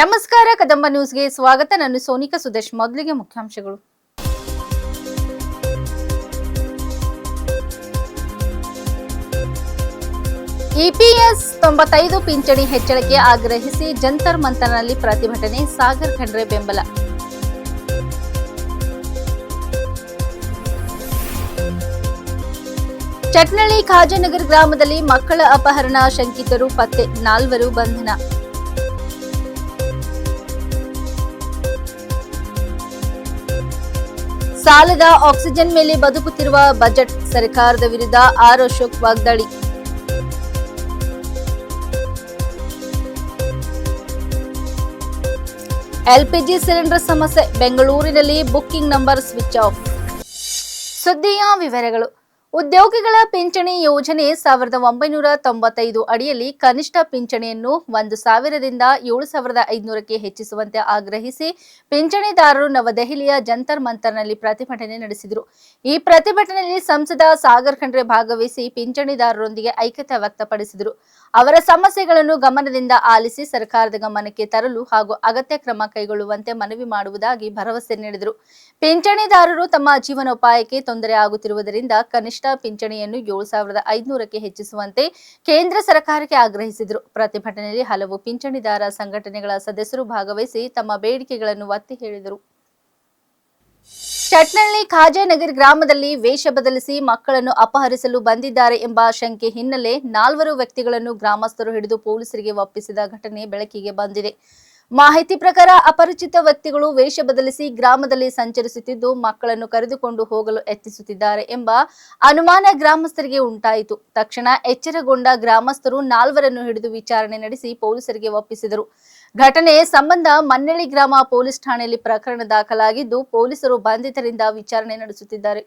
ನಮಸ್ಕಾರ ಕದಂಬ ನ್ಯೂಸ್ಗೆ ಸ್ವಾಗತ. ನಾನು ಸೋನಿಕಾ ಸುದೇಶ್. ಮೊದಲಿಗೆ ಮುಖ್ಯಾಂಶಗಳು. ಇಪಿಎಸ್ 95 ಪಿಂಚಣಿ ಹೆಚ್ಚಳಕ್ಕೆ ಆಗ್ರಹಿಸಿ ಜಂತರ್ ಮಂತರ್ನಲ್ಲಿ ಪ್ರತಿಭಟನೆ. ಸಾಗರ್ ಖಂಡ್ರೆ ಬೆಂಬಲ. ಚಟ್ನಳ್ಳಿ ಖಾಜಾನಗರ್ ಗ್ರಾಮದಲ್ಲಿ ಮಕ್ಕಳ ಅಪಹರಣ, ಶಂಕಿತರು ಪತ್ತೆ, 4 ಬಂಧನ. ಸಾಲದ ಆಕ್ಸಿಜನ್ ಮೇಲೆ ಬದುಕುತ್ತಿರುವ ಬಜೆಟ್, ಸರ್ಕಾರದ ವಿರುದ್ಧ ಆರ್ ಅಶೋಕ್ ವಾಗ್ದಾಳಿ. ಎಲ್ಪಿಜಿ ಸಿಲಿಂಡರ್ ಸಮಸ್ಯೆ, ಬೆಂಗಳೂರಿನಲ್ಲಿ ಬುಕ್ಕಿಂಗ್ ನಂಬರ್ ಸ್ವಿಚ್ ಆಫ್. ಸುದ್ದಿಯ ವಿವರಗಳು. ಉದ್ಯೋಗಿಗಳ ಪಿಂಚಣಿ ಯೋಜನೆ 1995 ಅಡಿಯಲ್ಲಿ ಕನಿಷ್ಠ ಪಿಂಚಣಿಯನ್ನು 1,000ದಿಂದ 7,500ಕ್ಕೆ ಹೆಚ್ಚಿಸುವಂತೆ ಆಗ್ರಹಿಸಿ ಪಿಂಚಣಿದಾರರು ನವದೆಹಲಿಯ ಜಂತರ್ ಮಂತರ್ನಲ್ಲಿ ಪ್ರತಿಭಟನೆ ನಡೆಸಿದರು. ಈ ಪ್ರತಿಭಟನೆಯಲ್ಲಿ ಸಂಸದ ಸಾಗರ್ ಖಂಡ್ರೆ ಭಾಗವಹಿಸಿ ಪಿಂಚಣಿದಾರರೊಂದಿಗೆ ಐಕ್ಯತೆ ವ್ಯಕ್ತಪಡಿಸಿದರು. ಅವರ ಸಮಸ್ಯೆಗಳನ್ನು ಗಮನದಿಂದ ಆಲಿಸಿ ಸರ್ಕಾರದ ಗಮನಕ್ಕೆ ತರಲು ಹಾಗೂ ಅಗತ್ಯ ಕ್ರಮ ಕೈಗೊಳ್ಳುವಂತೆ ಮನವಿ ಮಾಡುವುದಾಗಿ ಭರವಸೆ ನೀಡಿದರು. ಪಿಂಚಣಿದಾರರು ತಮ್ಮ ಜೀವನೋಪಾಯಕ್ಕೆ ತೊಂದರೆ ಆಗುತ್ತಿರುವುದರಿಂದ ಕನಿಷ್ಠ ಪಿಂಚಣಿಯನ್ನು 7,500ಕ್ಕೆ ಹೆಚ್ಚಿಸುವಂತೆ ಕೇಂದ್ರ ಸರ್ಕಾರಕ್ಕೆ ಆಗ್ರಹಿಸಿದರು. ಪ್ರತಿಭಟನೆಯಲ್ಲಿ ಹಲವು ಪಿಂಚಣಿದಾರ ಸಂಘಟನೆಗಳ ಸದಸ್ಯರು ಭಾಗವಹಿಸಿ ತಮ್ಮ ಬೇಡಿಕೆಗಳನ್ನು ಒತ್ತಿ ಹೇಳಿದರು. ಚಟ್ನಳ್ಳಿ ಖಾಜಾನಗರ್ ಗ್ರಾಮದಲ್ಲಿ ವೇಷ ಬದಲಿಸಿ ಮಕ್ಕಳನ್ನು ಅಪಹರಿಸಲು ಬಂದಿದ್ದಾರೆ ಎಂಬ ಶಂಕೆ ಹಿನ್ನೆಲೆ 4 ವ್ಯಕ್ತಿಗಳನ್ನು ಗ್ರಾಮಸ್ಥರು ಹಿಡಿದು ಪೊಲೀಸರಿಗೆ ಒಪ್ಪಿಸಿದ ಘಟನೆ ಬೆಳಕಿಗೆ ಬಂದಿದೆ. ಮಾಹಿತಿ ಪ್ರಕಾರ ಅಪರಿಚಿತ ವ್ಯಕ್ತಿಗಳು ವೇಷ ಬದಲಿಸಿ ಗ್ರಾಮದಲ್ಲಿ ಸಂಚರಿಸುತ್ತಿದ್ದು ಮಕ್ಕಳನ್ನು ಕರೆದುಕೊಂಡು ಹೋಗಲು ಯತ್ನಿಸುತ್ತಿದ್ದಾರೆ ಎಂಬ ಅನುಮಾನ ಗ್ರಾಮಸ್ಥರಿಗೆ ಉಂಟಾಯಿತು. ತಕ್ಷಣ ಎಚ್ಚರಗೊಂಡ ಗ್ರಾಮಸ್ಥರು 4ರನ್ನು ಹಿಡಿದು ವಿಚಾರಣೆ ನಡೆಸಿ ಪೊಲೀಸರಿಗೆ ಒಪ್ಪಿಸಿದರು. ಘಟನೆ ಸಂಬಂಧ ಮನ್ನಳ್ಳಿ ಗ್ರಾಮ ಪೊಲೀಸ್ ಠಾಣೆಯಲ್ಲಿ ಪ್ರಕರಣ ದಾಖಲಾಗಿದ್ದು ಪೊಲೀಸರು ಬಂಧಿತರಿಂದ ವಿಚಾರಣೆ ನಡೆಸುತ್ತಿದ್ದಾರೆ.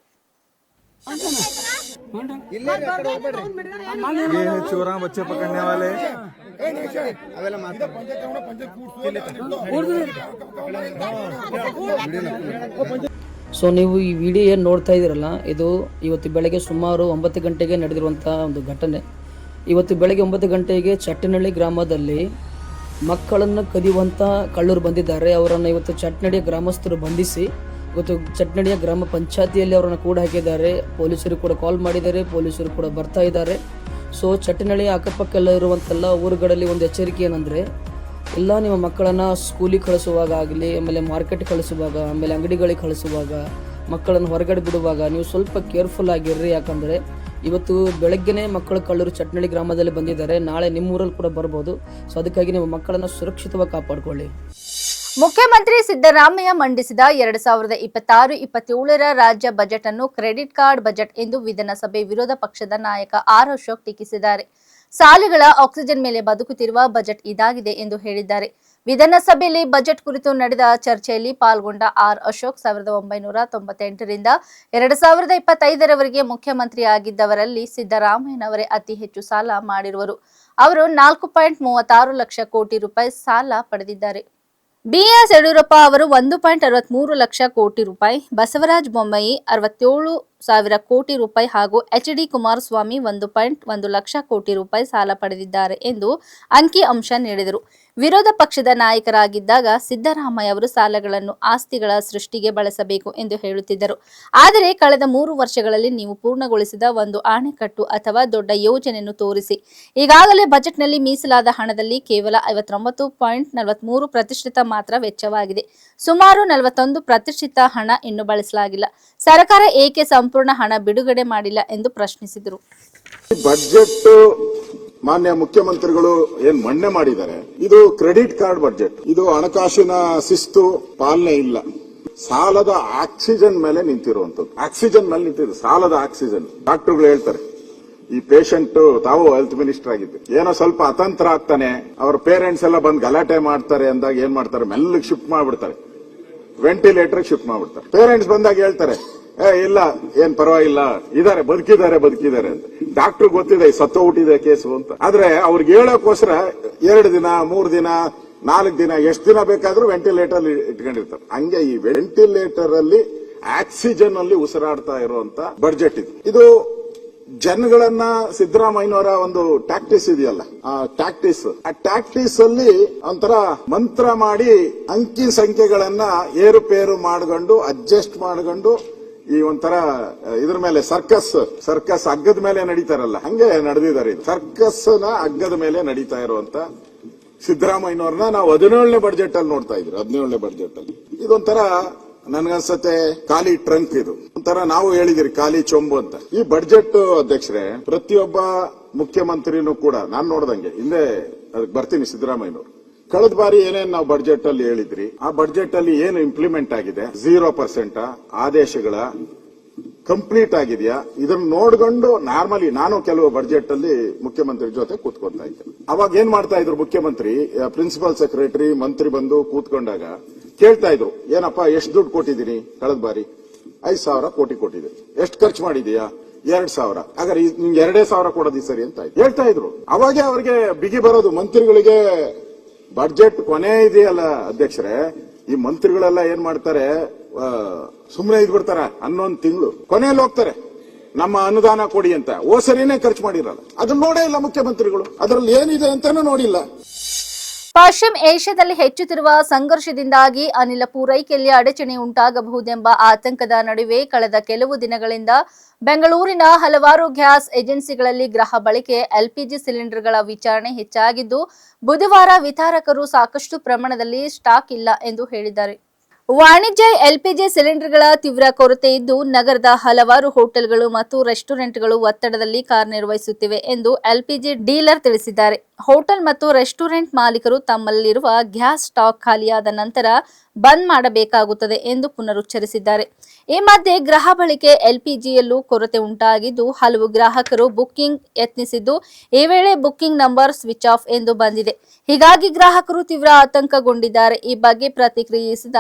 चोरा बच्चे पकड़ने वाले ಸೊ ನೀವು ಈ ವಿಡಿಯೋ ಏನು ನೋಡ್ತಾ ಇದ್ದೀರಲ್ಲ, ಇದು ಇವತ್ತು ಬೆಳಗ್ಗೆ ಸುಮಾರು 9 ಗಂಟೆಗೆ ನಡೆದಿರುವಂಥ ಒಂದು ಘಟನೆ. ಇವತ್ತು ಬೆಳಗ್ಗೆ 9 ಗಂಟೆಗೆ ಚಟ್ನಳ್ಳಿ ಗ್ರಾಮದಲ್ಲಿ ಮಕ್ಕಳನ್ನು ಕದಿಯುವಂಥ ಕಳ್ಳರು ಬಂದಿದ್ದಾರೆ. ಅವರನ್ನು ಇವತ್ತು ಚಟ್ನಳ್ಳಿಯ ಗ್ರಾಮಸ್ಥರು ಬಂಧಿಸಿ ಇವತ್ತು ಚಟ್ನಳ್ಳಿಯ ಗ್ರಾಮ ಪಂಚಾಯತಿಯಲ್ಲಿ ಅವರನ್ನು ಕೂಡ ಹಾಕಿದ್ದಾರೆ. ಪೊಲೀಸರು ಕೂಡ ಕಾಲ್ ಮಾಡಿದ್ದಾರೆ, ಪೊಲೀಸರು ಕೂಡ ಬರ್ತಾ ಇದ್ದಾರೆ. ಸೊ ಚಟ್ನಳ್ಳಿಯ ಅಕ್ಕಪಕ್ಕ ಇರುವಂತೆಲ್ಲ ಊರುಗಳಲ್ಲಿ ಒಂದು ಎಚ್ಚರಿಕೆ ಏನಂದರೆ, ಎಲ್ಲ ನಿಮ್ಮ ಮಕ್ಕಳನ್ನು ಸ್ಕೂಲಿಗೆ ಕಳಿಸುವಾಗ ಆಗಲಿ, ಆಮೇಲೆ ಮಾರ್ಕೆಟ್ ಕಳಿಸುವಾಗ, ಆಮೇಲೆ ಅಂಗಡಿಗಳಿಗೆ ಕಳಿಸುವಾಗ, ಮಕ್ಕಳನ್ನು ಹೊರಗಡೆ ಬಿಡುವಾಗ ನೀವು ಸ್ವಲ್ಪ ಕೇರ್ಫುಲ್ ಆಗಿರ್ರಿ. ಯಾಕಂದರೆ ಇವತ್ತು ಬೆಳಗ್ಗೆನೇ ಮಕ್ಕಳು ಕಳ್ಳರು ಚಟ್ನಳ್ಳಿ ಗ್ರಾಮದಲ್ಲಿ ಬಂದಿದ್ದಾರೆ. ನಾಳೆ ನಿಮ್ಮೂರಲ್ಲಿ ಕೂಡ ಬರ್ಬೋದು. ಸೊ ಅದಕ್ಕಾಗಿ ನಿಮ್ಮ ಮಕ್ಕಳನ್ನು ಸುರಕ್ಷಿತವಾಗಿ ಕಾಪಾಡಿಕೊಳ್ಳಿ. ಮುಖ್ಯಮಂತ್ರಿ ಸಿದ್ದರಾಮಯ್ಯ ಮಂಡಿಸಿದ 2026-27ರ ರಾಜ್ಯ ಬಜೆಟ್ ಅನ್ನು ಕ್ರೆಡಿಟ್ ಕಾರ್ಡ್ ಬಜೆಟ್ ಎಂದು ವಿಧಾನಸಭೆ ವಿರೋಧ ಪಕ್ಷದ ನಾಯಕ ಆರ್ ಅಶೋಕ್ ಟೀಕಿಸಿದ್ದಾರೆ. ಸಾಲಗಳ ಆಕ್ಸಿಜನ್ ಮೇಲೆ ಬದುಕುತ್ತಿರುವ ಬಜೆಟ್ ಇದಾಗಿದೆ ಎಂದು ಹೇಳಿದ್ದಾರೆ. ವಿಧಾನಸಭೆಯಲ್ಲಿ ಬಜೆಟ್ ಕುರಿತು ನಡೆದ ಚರ್ಚೆಯಲ್ಲಿ ಪಾಲ್ಗೊಂಡ ಆರ್ ಅಶೋಕ್ 1998ರಿಂದ 2025ರವರೆಗೆ ಮುಖ್ಯಮಂತ್ರಿಯಾಗಿದ್ದವರಲ್ಲಿ ಸಿದ್ದರಾಮಯ್ಯನವರೇ ಅತಿ ಹೆಚ್ಚು ಸಾಲ ಮಾಡಿರುವರು. ಅವರು 4.36 ಲಕ್ಷ ಕೋಟಿ ರೂಪಾಯಿ ಸಾಲ ಪಡೆದಿದ್ದಾರೆ. ಬಿಎಸ್ ಯಡಿಯೂರಪ್ಪ ಅವರು 1.63 ಲಕ್ಷ ಕೋಟಿ ರೂಪಾಯಿ, ಬಸವರಾಜ ಬೊಮ್ಮಾಯಿ 67,000 ಕೋಟಿ ರೂಪಾಯಿ ಹಾಗೂ ಎಚ್.ಡಿ. ಕುಮಾರಸ್ವಾಮಿ 1.1 ಲಕ್ಷ ಕೋಟಿ ರೂಪಾಯಿ ಸಾಲ ಪಡೆದಿದ್ದಾರೆ ಎಂದು ಅಂಕಿ ಅಂಶ ನೀಡಿದರು. ವಿರೋಧ ಪಕ್ಷದ ನಾಯಕರಾಗಿದ್ದಾಗ ಸಿದ್ದರಾಮಯ್ಯ ಅವರು ಸಾಲಗಳನ್ನು ಆಸ್ತಿಗಳ ಸೃಷ್ಟಿಗೆ ಬಳಸಬೇಕು ಎಂದು ಹೇಳುತ್ತಿದ್ದರು. ಆದರೆ ಕಳೆದ 3 ವರ್ಷಗಳಲ್ಲಿ ನೀವು ಪೂರ್ಣಗೊಳಿಸಿದ ಒಂದು ಅಣೆಕಟ್ಟು ಅಥವಾ ದೊಡ್ಡ ಯೋಜನೆಯನ್ನು ತೋರಿಸಿ. ಈಗಾಗಲೇ ಬಜೆಟ್ನಲ್ಲಿ ಮೀಸಲಾದ ಹಣದಲ್ಲಿ ಕೇವಲ 59.43 ಪ್ರತಿಶತ ಮಾತ್ರ ವೆಚ್ಚವಾಗಿದೆ. ಸುಮಾರು 41 ಪ್ರತಿಶತ ಹಣ ಇನ್ನೂ ಬಳಸಲಾಗಿಲ್ಲ. ಸರ್ಕಾರ ಏಕೆ ಸಂಪೂರ್ಣ ಹಣ ಬಿಡುಗಡೆ ಮಾಡಿಲ್ಲ ಎಂದು ಪ್ರಶ್ನಿಸಿದರು. ಬಜೆಟ್ ಮಾನ್ಯ ಮುಖ್ಯಮಂತ್ರಿಗಳು ಏನ್ ಮಂಡನೆ ಮಾಡಿದ್ದಾರೆ, ಇದು ಕ್ರೆಡಿಟ್ ಕಾರ್ಡ್ ಬಜೆಟ್. ಇದು ಹಣಕಾಸಿನ ಶಿಸ್ತು ಪಾಲನೆ ಇಲ್ಲ. ಸಾಲದ ಆಕ್ಸಿಜನ್ ಮೇಲೆ ನಿಂತಿರುವಂತದ್ದು, ಆಕ್ಸಿಜನ್ ಮೇಲೆ ನಿಂತಿದೆ, ಸಾಲದ ಆಕ್ಸಿಜನ್. ಡಾಕ್ಟರ್ಗಳು ಹೇಳ್ತಾರೆ, ಈ ಪೇಷಂಟ್ ತಾವು ಹೆಲ್ತ್ ಮಿನಿಸ್ಟರ್ ಆಗಿದ್ದು ಏನೋ ಸ್ವಲ್ಪ ಅತಂತ್ರ ಆಗ್ತಾನೆ, ಅವ್ರ ಪೇರೆಂಟ್ಸ್ ಎಲ್ಲ ಬಂದು ಗಲಾಟೆ ಮಾಡ್ತಾರೆ ಅಂದಾಗ ಏನ್ ಮಾಡ್ತಾರೆ, ಮೆಲ್ಲಗೆ ಶಿಫ್ಟ್ ಮಾಡ್ಬಿಡ್ತಾರೆ, ವೆಂಟಿಲೇಟರ್ ಶಿಫ್ಟ್ ಮಾಡ್ಬಿಡ್ತಾರೆ. ಪೇರೆಂಟ್ಸ್ ಬಂದಾಗ ಹೇಳ್ತಾರೆ, ಇಲ್ಲ ಏನ್ ಪರವಾಗಿಲ್ಲ, ಇದಾರೆ, ಬದುಕಿದ್ದಾರೆ ಅಂತ. ಡಾಕ್ಟರ್ ಗೊತ್ತಿದೆ ಸತ್ತೋಗ್ಬಿಟ್ಟಿದೆ ಕೇಸು ಅಂತ. ಆದ್ರೆ ಅವ್ರಿಗೆ ಹೇಳೋಕೋಸ್ಕರ 2 ದಿನ 3 ದಿನ 4 ದಿನ ಎಷ್ಟು ದಿನ ಬೇಕಾದ್ರೂ ವೆಂಟಿಲೇಟರ್ ಇಟ್ಕೊಂಡಿರ್ತಾರೆ. ಹಂಗೆ ಈ ವೆಂಟಿಲೇಟರ್ ಅಲ್ಲಿ ಆಕ್ಸಿಜನ್ ಅಲ್ಲಿ ಉಸಿರಾಡ್ತಾ ಇರುವಂತ ಬಜೆಟ್ ಇದು ಜನಗಳನ್ನ ಸಿದ್ದರಾಮಯ್ಯನವರ ಒಂದು ಟ್ಯಾಕ್ಟಿಸ್ ಇದೆಯಲ್ಲ, ಆ ಟ್ಯಾಕ್ಟಿಸ್ ಅಲ್ಲಿ ಒಂಥರ ಮಂತ್ರ ಮಾಡಿ ಅಂಕಿ ಸಂಖ್ಯೆಗಳನ್ನ ಏರುಪೇರು ಮಾಡ್ಕೊಂಡು ಅಡ್ಜಸ್ಟ್ ಮಾಡ್ಕೊಂಡು ಈ ಒಂಥರ ಇದ್ರ ಮೇಲೆ ಸರ್ಕಸ್ ಹಗ್ಗದ ಮೇಲೆ ನಡೀತಾರಲ್ಲ, ಹಂಗೆ ನಡೆದಿದ್ದಾರೆ. ಸರ್ಕಸ್ ನ ಹಗ್ಗದ ಮೇಲೆ ನಡೀತಾ ಇರುವಂತ ಸಿದ್ದರಾಮಯ್ಯನವ್ರನ್ನ ನಾವು 17ನೇ ಬಡ್ಜೆಟ್ ಅಲ್ಲಿ ನೋಡ್ತಾ ಇದ್ರಿ. 17ನೇ ಬಡ್ಜೆಟ್ ಅಲ್ಲಿ ಇದೊಂಥರ ನನ್ಗನ್ಸತ್ತೆ ಖಾಲಿ ಟ್ರಂಕ್, ಇದು ಒಂಥರ ನಾವು ಹೇಳಿದಿರಿ ಖಾಲಿ ಚೊಂಬು ಅಂತ. ಈ ಬಡ್ಜೆಟ್ ಅಧ್ಯಕ್ಷರೇ, ಪ್ರತಿಯೊಬ್ಬ ಮುಖ್ಯಮಂತ್ರಿನೂ ಕೂಡ ನಾನು ನೋಡ್ದಂಗೆ ಹಿಂದೆ ಅದಕ್ಕೆ ಬರ್ತೀನಿ, ಸಿದ್ದರಾಮಯ್ಯನವರು ಕಳೆದ ಬಾರಿ ಏನೇನು ನಾವು ಬಡ್ಜೆಟ್ ಅಲ್ಲಿ ಹೇಳಿದ್ರಿ, ಆ ಬಡ್ಜೆಟ್ ಅಲ್ಲಿ ಏನು ಇಂಪ್ಲಿಮೆಂಟ್ ಆಗಿದೆ, 0% ಆದೇಶಗಳ ಕಂಪ್ಲೀಟ್ ಆಗಿದೆಯಾ, ಇದನ್ನ ನೋಡ್ಕೊಂಡು ನಾರ್ಮಲಿ ನಾನು ಕೆಲವು ಬಡ್ಜೆಟ್ ಅಲ್ಲಿ ಮುಖ್ಯಮಂತ್ರಿ ಜೊತೆ ಕೂತ್ಕೊಳ್ತಾ ಇದ್ದೆ. ಅವಾಗ ಏನ್ ಮಾಡ್ತಾ ಇದ್ರು ಮುಖ್ಯಮಂತ್ರಿ, ಪ್ರಿನ್ಸಿಪಲ್ ಸೆಕ್ರೆಟರಿ ಮಂತ್ರಿ ಬಂದು ಕೂತ್ಕೊಂಡಾಗ ಕೇಳ್ತಾ ಇದ್ರು, ಏನಪ್ಪಾ ಎಷ್ಟು ದುಡ್ಡು ಕೊಟ್ಟಿದ್ದೀನಿ, ಕಳೆದ ಬಾರಿ 5,000 ಕೋಟಿ ಕೊಟ್ಟಿದ್ದೀನಿ, ಎಷ್ಟು ಖರ್ಚು ಮಾಡಿದೀಯಾ, 2,000, ಹಾಗಾದ್ರೆ ನಿಮ್ಗೆ 2,000 ಕೊಡೋದಿ ಸರಿ ಅಂತ ಹೇಳ್ತಾ ಇದ್ರು. ಅವಾಗೆ ಅವ್ರಿಗೆ ಬಿಗಿ ಬರೋದು ಮಂತ್ರಿಗಳಿಗೆ. ಬಡ್ಜೆಟ್ ಕೊನೆ ಇದೆಯಲ್ಲ ಅಧ್ಯಕ್ಷರೇ, ಈ ಮಂತ್ರಿಗಳೆಲ್ಲ ಏನ್ ಮಾಡ್ತಾರೆ, ಸುಮ್ಮನೆ ಇದ್ಬಿಡ್ತಾರ, 11 ತಿಂಗಳು ಕೊನೆಯಲ್ಲಿ ಹೋಗ್ತಾರೆ ನಮ್ಮ ಅನುದಾನ ಕೊಡಿ ಅಂತ. ಸರಿನೇ ಖರ್ಚು ಮಾಡಿರಲ್ಲ, ಅದನ್ನ ನೋಡೇ ಇಲ್ಲ ಮುಖ್ಯಮಂತ್ರಿಗಳು, ಅದರಲ್ಲಿ ಏನಿದೆ ಅಂತಾನೂ ನೋಡಿಲ್ಲ. ಪಶ್ಚಿಮ ಏಷ್ಯಾದಲ್ಲಿ ಹೆಚ್ಚುತ್ತಿರುವ ಸಂಘರ್ಷದಿಂದಾಗಿ ಅನಿಲ ಪೂರೈಕೆಯಲ್ಲಿ ಅಡಚಣೆ ಉಂಟಾಗಬಹುದೆಂಬ ಆತಂಕದ ನಡುವೆ ಕಳೆದ ಕೆಲವು ದಿನಗಳಿಂದ ಬೆಂಗಳೂರಿನ ಹಲವಾರು ಗ್ಯಾಸ್ ಏಜೆನ್ಸಿಗಳಲ್ಲಿ ಗೃಹ ಬಳಕೆ ಎಲ್ಪಿಜಿ ಸಿಲಿಂಡರ್ಗಳ ವಿಚಾರಣೆ ಹೆಚ್ಚಾಗಿದ್ದು, ಬುಧವಾರ ವಿತರಕರು ಸಾಕಷ್ಟು ಪ್ರಮಾಣದಲ್ಲಿ ಸ್ಟಾಕ್ ಇಲ್ಲ ಎಂದು ಹೇಳಿದ್ದಾರೆ. ವಾಣಿಜ್ಯ ಎಲ್ಪಿಜಿ ಸಿಲಿಂಡರ್ಗಳ ತೀವ್ರ ಕೊರತೆ ಇದ್ದು, ನಗರದ ಹಲವಾರು ಹೋಟೆಲ್ಗಳು ಮತ್ತು ರೆಸ್ಟೋರೆಂಟ್ಗಳು ಒತ್ತಡದಲ್ಲಿ ಕಾರ್ಯನಿರ್ವಹಿಸುತ್ತಿವೆ ಎಂದು ಎಲ್ಪಿಜಿ ಡೀಲರ್ ತಿಳಿಸಿದ್ದಾರೆ. ಹೋಟೆಲ್ ಮತ್ತು ರೆಸ್ಟೋರೆಂಟ್ ಮಾಲೀಕರು ತಮ್ಮಲ್ಲಿರುವ ಗ್ಯಾಸ್ ಸ್ಟಾಕ್ ಖಾಲಿಯಾದ ನಂತರ ಬಂದ್ ಮಾಡಬೇಕಾಗುತ್ತದೆ ಎಂದು ಪುನರುಚ್ಚರಿಸಿದ್ದಾರೆ. ಈ ಮಧ್ಯೆ ಗೃಹ ಬಳಕೆ ಎಲ್ಪಿಜಿಯಲ್ಲೂ ಕೊರತೆ ಉಂಟಾಗಿದ್ದು, ಹಲವು ಗ್ರಾಹಕರು ಬುಕ್ಕಿಂಗ್ ಯತ್ನಿಸಿದ್ದು, ಈ ವೇಳೆ ಬುಕ್ಕಿಂಗ್ ನಂಬರ್ ಸ್ವಿಚ್ ಆಫ್ ಎಂದು ಬಂದಿದೆ. ಹೀಗಾಗಿ ಗ್ರಾಹಕರು ತೀವ್ರ ಆತಂಕಗೊಂಡಿದ್ದಾರೆ. ಈ ಬಗ್ಗೆ ಪ್ರತಿಕ್ರಿಯಿಸಿದ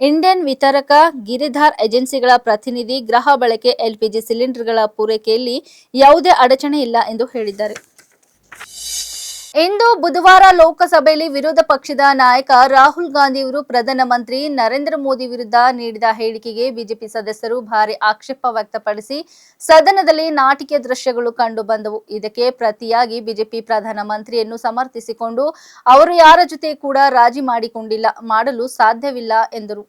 ಇಂಡಿಯನ್ ವಿತರಕ ಗಿರಿಧಾರ್ ಏಜೆನ್ಸಿಗಳ ಪ್ರತಿನಿಧಿ, ಗೃಹ ಬಳಕೆ ಎಲ್ಪಿಜಿ ಸಿಲಿಂಡರ್ಗಳ ಪೂರೈಕೆಯಲ್ಲಿ ಯಾವುದೇ ಅಡಚಣೆ ಇಲ್ಲ ಎಂದು ಹೇಳಿದ್ದಾರೆ. ಇಂದು ಬುಧವಾರ ಲೋಕಸಭೆಯಲ್ಲಿ ವಿರೋಧ ಪಕ್ಷದ ನಾಯಕ ರಾಹುಲ್ ಗಾಂಧಿ ಅವರು ಪ್ರಧಾನಮಂತ್ರಿ ನರೇಂದ್ರ ಮೋದಿ ವಿರುದ್ಧ ನೀಡಿದ ಹೇಳಿಕೆಗೆ ಬಿಜೆಪಿ ಸದಸ್ಯರು ಭಾರಿ ಆಕ್ಷೇಪ ವ್ಯಕ್ತಪಡಿಸಿ ಸದನದಲ್ಲಿ ನಾಟಿಕೆ ದೃಶ್ಯಗಳು ಕಂಡು ಬಂದವು. ಇದಕ್ಕೆ ಪ್ರತಿಯಾಗಿ ಬಿಜೆಪಿ ಪ್ರಧಾನಮಂತ್ರಿಯನ್ನು ಸಮರ್ಥಿಸಿಕೊಂಡು ಅವರು ಯಾರ ಜೊತೆ ಕೂಡ ರಾಜಿ ಮಾಡಲು ಸಾಧ್ಯವಿಲ್ಲ ಎಂದರು.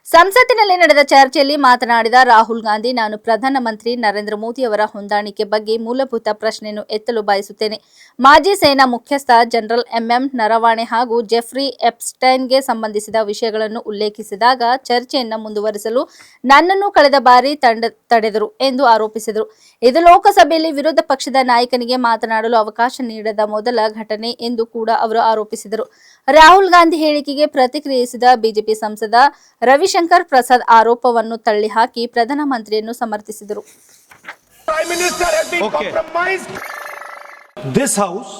ಸಂಸತ್ತಿನಲ್ಲಿ ನಡೆದ ಚರ್ಚೆಯಲ್ಲಿ ಮಾತನಾಡಿದ ರಾಹುಲ್ ಗಾಂಧಿ, ನಾನು ಪ್ರಧಾನಮಂತ್ರಿ ನರೇಂದ್ರ ಮೋದಿ ಅವರ ಹೊಂದಾಣಿಕೆ ಬಗ್ಗೆ ಮೂಲಭೂತ ಪ್ರಶ್ನೆಯನ್ನು ಎತ್ತಲು ಬಯಸುತ್ತೇನೆ. ಮಾಜಿ ಸೇನಾ ಮುಖ್ಯಸ್ಥ ಜನರಲ್ ಎಂಎಂ ನರವಾಣೆ ಹಾಗೂ ಜೆಫ್ರಿ ಎಪ್ಸ್ಟೈನ್ಗೆ ಸಂಬಂಧಿಸಿದ ವಿಷಯಗಳನ್ನು ಉಲ್ಲೇಖಿಸಿದಾಗ ಚರ್ಚೆಯನ್ನು ಮುಂದುವರಿಸಲು ನನ್ನನ್ನು ಕಳೆದ ಬಾರಿ ತಡೆದರು ಎಂದು ಆರೋಪಿಸಿದರು. ಇದು ಲೋಕಸಭೆಯಲ್ಲಿ ವಿರೋಧ ಪಕ್ಷದ ನಾಯಕನಿಗೆ ಮಾತನಾಡಲು ಅವಕಾಶ ನೀಡದ ಮೊದಲ ಘಟನೆ ಎಂದು ಕೂಡ ಅವರು ಆರೋಪಿಸಿದರು. ರಾಹುಲ್ ಗಾಂಧಿ ಹೇಳಿಕೆಗೆ ಪ್ರತಿಕ್ರಿಯಿಸಿದ ಬಿಜೆಪಿ ಸಂಸದ ರವಿಶಂಕರ್ ಪ್ರಸಾದ್ ಆರೋಪವನ್ನು ತಳ್ಳಿಹಾಕಿ ಪ್ರಧಾನಮಂತ್ರಿಯನ್ನು ಸಮರ್ಥಿಸಿದರು. This house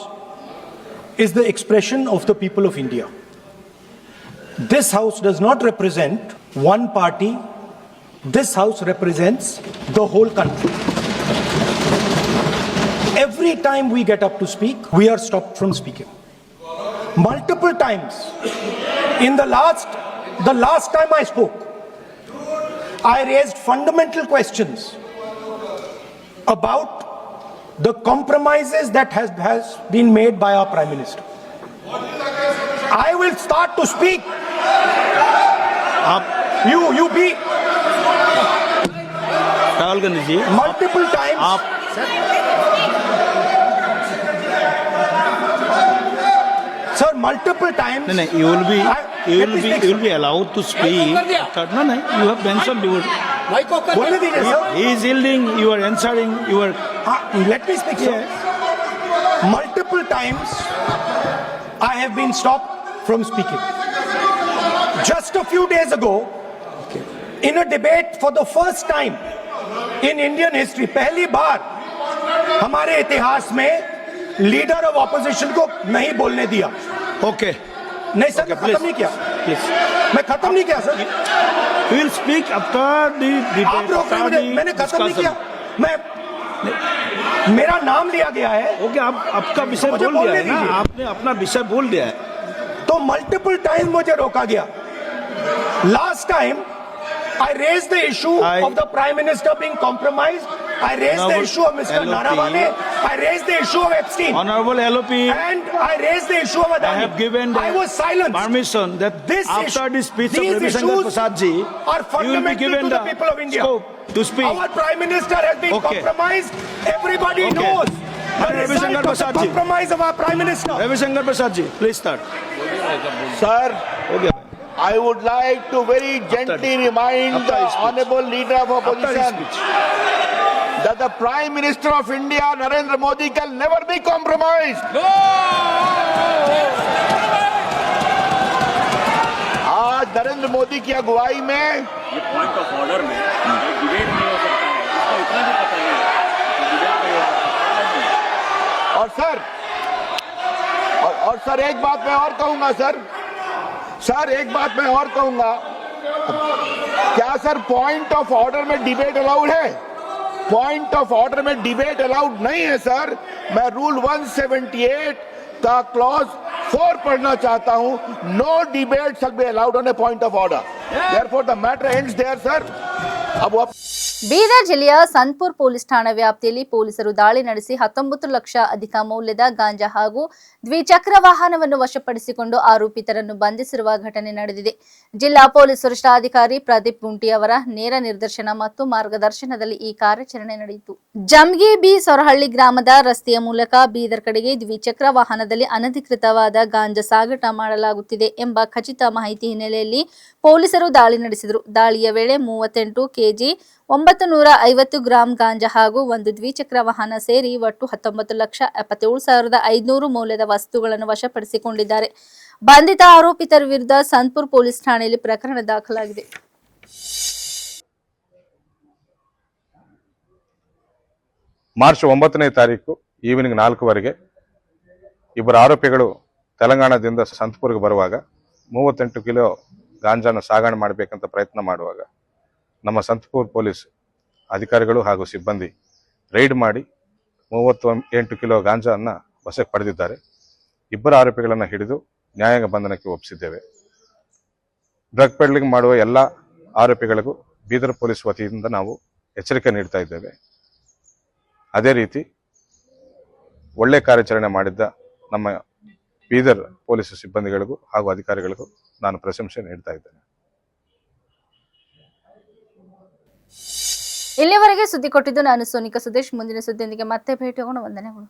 is the expression of the people of India. This house does not represent one party. This house represents the whole country. Every time we get up to speak, we are stopped from speaking. Multiple times in the last time I spoke, I raised fundamental questions about the compromises that has been made by our Prime Minister. I will start to speak. You be Rahul Gandhi ji multiple times. Sir, multiple times. No, you will be allowed to speak. No, you have mentioned your. बोलने दीजिए sir. He is yielding. You are answering. You are. Let me speak, sir. Multiple times I have been stopped from speaking. Just a few days ago, in a debate for the first time in Indian history, पहली बार हमारे इतिहास में leader of opposition को नहीं बोलने दिया. Okay. नहीं sir, खत्म नहीं किया. Please. मैं खत्म नहीं किया sir. You will speak after the debate. आप रोक रहे मुझे. मैंने खत्म नहीं किया. मेरा नाम लिया गया है. ओके, आप आपका विषय बोल दिया है ना, आपने अपना विषय बोल दिया है. तो मल्टीपल टाइम मुझे रोका गया. Last time I raised the issue of the Prime Minister being compromised. I raised the issue of Mr. LOP. Narawane. I raised the issue of Epstein. Honorable LOP, And I raised the issue of Adani. I have given the I was silenced. permission that This after issue- the speech of these Ravi Shankar issues Prasad ji, are you will be fundamental given to the people of India. scope to speak. Our Prime Minister has been Okay. compromised. Everybody Okay. knows the Ravi result Shankar of the Prasad ji. compromise of our Prime Minister. Ravi Shankar Prasad ji, please start. Sir, Okay. I would like to very gently remind after the his speech. honorable leader of After his opposition speech. that the Prime Minister of India, Narendra Modi, can never be compromised. आज नरेंद्र मोदी की अगुवाई में ये point of order में debate नहीं हो सकता है, इसको इतना भी पता नहीं है कि डिबेट नहीं हो सकता। और सर सर एक बात मैं और कहूंगा सर एक बात मैं और कहूंगा, क्या सर पॉइंट ऑफ ऑर्डर में डिबेट अलाउड है? पॉइंट ऑफ ऑर्डर में डिबेट अलाउड नहीं है सर। मैं रूल 178 का क्लॉज 4 पढ़ना चाहता हूं। No debate shall be allowed on a point of order. Therefore the matter ends there sir. अब वो ಬೀದರ್ ಜಿಲ್ಲೆಯ ಸನ್ಪುರ್ ಪೊಲೀಸ್ ಠಾಣಾ ವ್ಯಾಪ್ತಿಯಲ್ಲಿ ಪೊಲೀಸರು ದಾಳಿ ನಡೆಸಿ 19 ಲಕ್ಷ ಅಧಿಕ ಮೌಲ್ಯದ ಗಾಂಜಾ ಹಾಗೂ ದ್ವಿಚಕ್ರ ವಾಹನವನ್ನು ವಶಪಡಿಸಿಕೊಂಡು ಆರೋಪಿತರನ್ನು ಬಂಧಿಸಿರುವ ಘಟನೆ ನಡೆದಿದೆ. ಜಿಲ್ಲಾ ಪೊಲೀಸ್ ವರಿಷ್ಠಾಧಿಕಾರಿ ಪ್ರದೀಪ್ ಗುಂಟಿ ಅವರ ನೇರ ನಿರ್ದೇಶನ ಮತ್ತು ಮಾರ್ಗದರ್ಶನದಲ್ಲಿ ಈ ಕಾರ್ಯಾಚರಣೆ ನಡೆಯಿತು. ಜಮ್ಗಿ ಬಿ ಸೊರಹಳ್ಳಿ ಗ್ರಾಮದ ರಸ್ತೆಯ ಮೂಲಕ ಬೀದರ್ ಕಡೆಗೆ ದ್ವಿಚಕ್ರ ವಾಹನದಲ್ಲಿ ಅನಧಿಕೃತವಾದ ಗಾಂಜಾ ಸಾಗಾಟ ಮಾಡಲಾಗುತ್ತಿದೆ ಎಂಬ ಖಚಿತ ಮಾಹಿತಿ ಹಿನ್ನೆಲೆಯಲ್ಲಿ ಪೊಲೀಸರು ದಾಳಿ ನಡೆಸಿದರು. ದಾಳಿಯ ವೇಳೆ 38 ಕೆಜಿ 950 ಗ್ರಾಂ ಗಾಂಜಾ ಹಾಗೂ ಒಂದು ದ್ವಿಚಕ್ರ ವಾಹನ ಸೇರಿ ಒಟ್ಟು 19,77,500 ಮೌಲ್ಯದ ವಸ್ತುಗಳನ್ನು ವಶಪಡಿಸಿಕೊಂಡಿದ್ದಾರೆ. ಬಂಧಿತ ಆರೋಪಿತರ ವಿರುದ್ಧ ಸನ್ಪುರ್ ಪೊಲೀಸ್ ಠಾಣೆಯಲ್ಲಿ ಪ್ರಕರಣ ದಾಖಲಾಗಿದೆ. ಮಾರ್ಚ್ 9ನೇ ತಾರೀಕು ಈವ್ನಿಂಗ್ 4 ಇಬ್ಬರು ಆರೋಪಿಗಳು ತೆಲಂಗಾಣದಿಂದ ಸಂತಪುರ್ಗೆ ಬರುವಾಗ 38 ಕಿಲೋ ಗಾಂಜಾನ ಸಾಗಣೆ ಮಾಡಬೇಕಂತ ಪ್ರಯತ್ನ ಮಾಡುವಾಗ ನಮ್ಮ ಸಂತಪುರ್ ಪೊಲೀಸ್ ಅಧಿಕಾರಿಗಳು ಹಾಗೂ ಸಿಬ್ಬಂದಿ ರೈಡ್ ಮಾಡಿ 38 ಕಿಲೋ ಗಾಂಜಾವನ್ನು ವಶಕ್ಕೆ ಪಡೆದಿದ್ದಾರೆ. ಇಬ್ಬರು ಆರೋಪಿಗಳನ್ನು ಹಿಡಿದು ನ್ಯಾಯಾಂಗ ಬಂಧನಕ್ಕೆ ಒಪ್ಪಿಸಿದ್ದೇವೆ. ಡ್ರಗ್ ಪೆಡ್ಲಿಂಗ್ ಮಾಡುವ ಎಲ್ಲ ಆರೋಪಿಗಳಿಗೂ ಬೀದರ್ ಪೊಲೀಸ್ ವತಿಯಿಂದ ನಾವು ಎಚ್ಚರಿಕೆ ನೀಡ್ತಾ ಇದ್ದೇವೆ. ಅದೇ ರೀತಿ ಒಳ್ಳೆ ಕಾರ್ಯಾಚರಣೆ ಮಾಡಿದ್ದ ನಮ್ಮ ಬೀದರ್ ಪೊಲೀಸ್ ಸಿಬ್ಬಂದಿಗಳಿಗೂ ಹಾಗೂ ಅಧಿಕಾರಿಗಳಿಗೂ ನಾನು ಪ್ರಶಂಸೆ ನೀಡ್ತಾ ಇದ್ದೇನೆ. ಇಲ್ಲಿವರೆಗೆ ಸುದ್ದಿ ಕೊಟ್ಟಿದ್ದು ನಾನು ಸೋನಿಕಾ ಸುದೇಶ್. ಮುಂದಿನ ಸುದ್ದಿಯೊಂದಿಗೆ ಮತ್ತೆ ಭೇಟಿಯಾಗೋಣ. ವಂದನೆಗಳು.